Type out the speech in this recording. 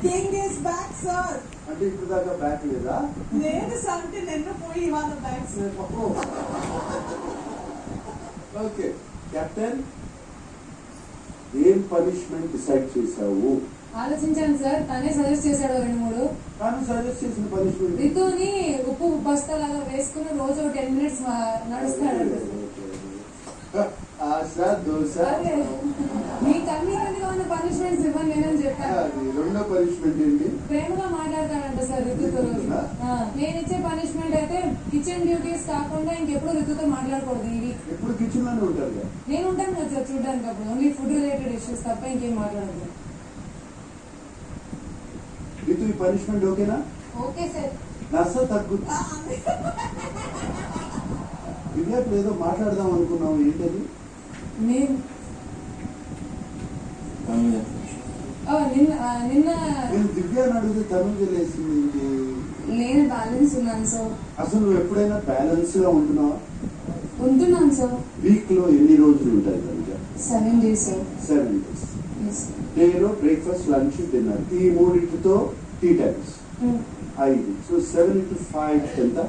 King is back sir. అంటే ఇప్పుడు దాకా బ్యాక్ లేదా? లేదు సార్, అంటే నిన్న పోయి ఇవాళ బ్యాక్ సార్. ఓకే కెప్టెన్, ఏం పనిష్మెంట్ డిసైడ్ చేసావు? ఆలోచించాను సార్, తనే సజెస్ట్ చేశాడు 2-3. తాను సజెస్ట్ చేసిన పనిష్మెంట్ రితుని ఉప్పు బస్తాలాగా వేసుకుని రోజు 10 minutes నడుస్తాడు. ఆశ దోశ. మీ కన్వీనియంట్ ఉన్న పనిష్మెంట్స్ ఇవ్వను నేనని చెప్పాను. రెండో పనిష్మెంట్ ఏంటి? ప్రేమగా మాట్లాడతాడంట సార్ రితుతో రోజు. నేను ఇచ్చే పనిష్మెంట్ అయితే కిచెన్ డ్యూటీస్ కాకుండా ఇంకెప్పుడు రితుతో మాట్లాడకూడదు. ఈ వీక్ ఎప్పుడు కిచెన్ లోనే ఉంటారు. నేను ఉంటాను కదా సార్ చూడడానికి, అప్పుడు ఓన్లీ ఫుడ్ రిలేటెడ్ ఇష్యూస్ తప్ప ఇంకేం మాట్లాడదు. రితు ఈ పనిష్మెంట్ ఓకేనా? Okay sir. నర్స తగ్గు. దివ్యాకు ఏదో మాట్లాడదాం అనుకున్నావు, ఏంటది? నేను నేను దివ్యాని అడిగితే తనుజ లేసింది ఏంటి? నేను బ్యాలెన్స్ ఉన్నాను సార్. అసలు నువ్వు ఎప్పుడైనా బ్యాలెన్స్ గా ఉంటున్నావా? ఉంటున్నాను సార్. వీక్ లో ఎన్ని రోజులు ఉంటాయి తనుజ? 7 days sir. 7 days. డేలో బ్రేక్ఫాస్ట్, లంచ్, డిన్నర్, ఈ మూడింటితో టీ టైమ్స్ 5. సో 7 into 5 ఎంత?